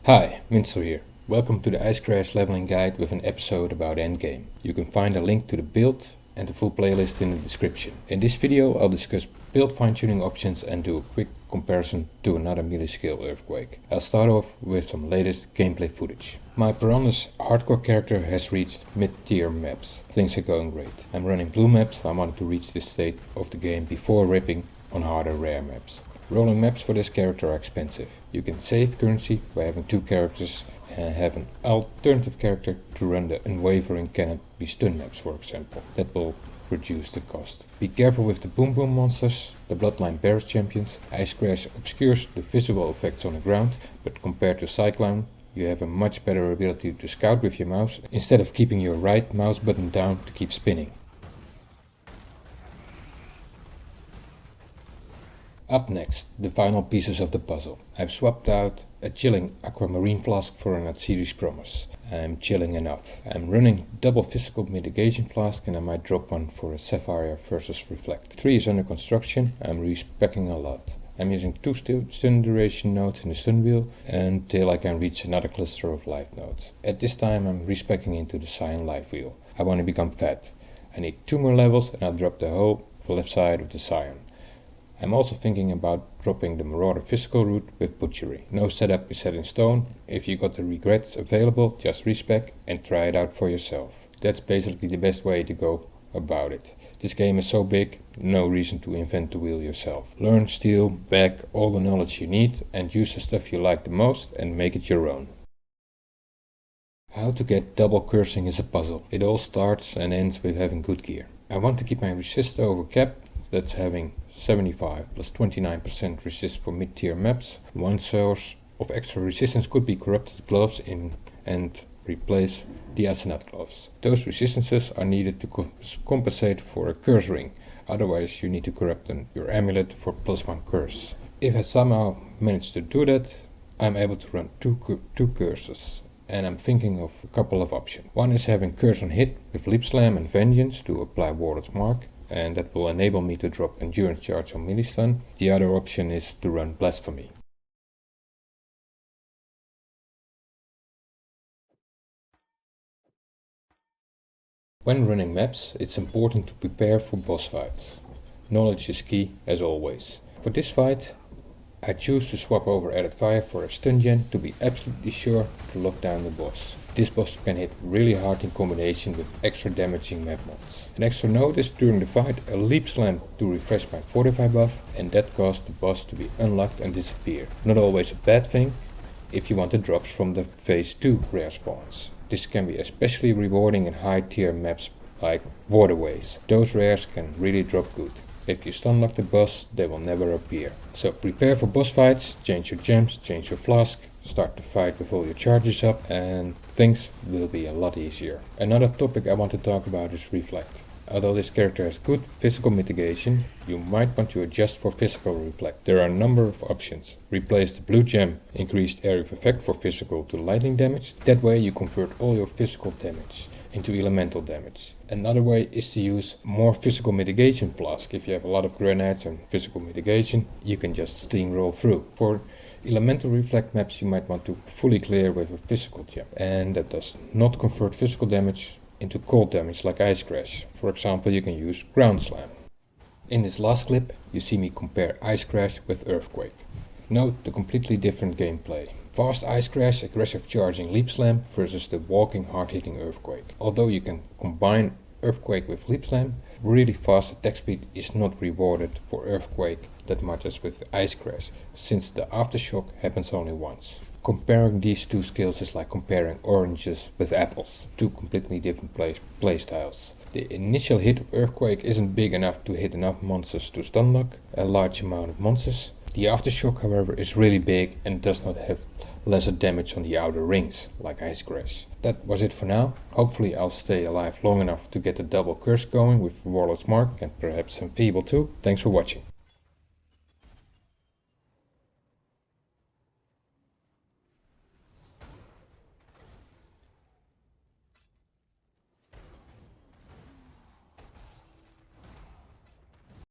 Hi, Minster here. Welcome to the Ice Crash leveling guide with an episode about endgame. You can find a link to the build and the full playlist in the description. In this video I'll discuss build fine-tuning options and do a quick comparison to another melee skill Earthquake. I'll start off with some latest gameplay footage. My Piranha's hardcore character has reached mid-tier maps. Things are going great. I'm running blue maps. I wanted to reach this state of the game before ripping on harder rare maps. Rolling maps for this character are expensive. You can save currency by having two characters and have an alternative character to run the unwavering cannot be stun maps, for example. That will reduce the cost. Be careful with the boom boom monsters, the bloodline bears champions. Ice Crash obscures the visual effects on the ground, but compared to Cyclone, you have a much better ability to scout with your mouse instead of keeping your right mouse button down to keep spinning. Up next, the final pieces of the puzzle. I've swapped out a chilling aquamarine flask for an Atsiri's promise. I'm chilling enough. I'm running double physical mitigation flask and I might drop one for a Sapphire versus Reflect. 3 is under construction. I'm respeccing a lot. I'm using 2 stun duration nodes in the stun wheel until I can reach another cluster of life nodes. At this time I'm respeccing into the scion life wheel. I want to become fat. I need 2 more levels and I'll drop the whole left side of the scion. I'm also thinking about dropping the Marauder physical route with butchery. No setup is set in stone. If you got the regrets available, just respec and try it out for yourself. That's basically the best way to go about it. This game is so big, no reason to invent the wheel yourself. Learn, steal, bag all the knowledge you need and use the stuff you like the most and make it your own. How to get double cursing is a puzzle. It all starts and ends with having good gear. I want to keep my resist over cap. That's having 75 plus 29% resist for mid-tier maps. One source of extra resistance could be corrupted gloves and replace the Asenat gloves. Those resistances are needed to compensate for a curse ring. Otherwise you need to corrupt your amulet for +1 curse. If I somehow manage to do that, I'm able to run two curses. And I'm thinking of a couple of options. One is having curse on hit with Leap Slam and Vengeance to apply Warlord's Mark. And that will enable me to drop endurance charge on melee stun. The other option is to run blasphemy. When running maps, it's important to prepare for boss fights. Knowledge is key as always. For this fight, I choose to swap over added fire for a stun gen to be absolutely sure to lock down the boss. This boss can hit really hard in combination with extra damaging map mods. An extra note is during the fight a leap slam to refresh my fortify buff, and that caused the boss to be unlocked and disappear. Not always a bad thing if you want the drops from the phase 2 rare spawns. This can be especially rewarding in high tier maps like waterways. Those rares can really drop good. If you stunlock the boss, they will never appear. So prepare for boss fights, change your gems, change your flask, start the fight with all your charges up and things will be a lot easier. Another topic I want to talk about is Reflect. Although this character has good physical mitigation, you might want to adjust for physical Reflect. There are a number of options. Replace the blue gem, increased area of effect for physical to lightning damage. That way you convert all your physical damage into elemental damage. Another way is to use more physical mitigation flask. If you have a lot of grenades and physical mitigation, you can just steamroll through. For elemental reflect maps you might want to fully clear with a physical gem, and that does not convert physical damage into cold damage like Ice Crash. For example, you can use ground slam. In this last clip you see me compare Ice Crash with Earthquake. Note the completely different gameplay. Fast Ice Crash, aggressive charging Leap Slam versus the walking hard-hitting Earthquake. Although you can combine Earthquake with Leap Slam, really fast attack speed is not rewarded for Earthquake that much as with Ice Crash, since the aftershock happens only once. Comparing these two skills is like comparing oranges with apples, two completely different playstyles. The initial hit of Earthquake isn't big enough to hit enough monsters to stunlock a large amount of monsters. The aftershock, however, is really big and does not have lesser damage on the outer rings, like Ice Crash. That was it for now. Hopefully I'll stay alive long enough to get the double curse going with Warlord's Mark and perhaps some Feeble too. Thanks for watching.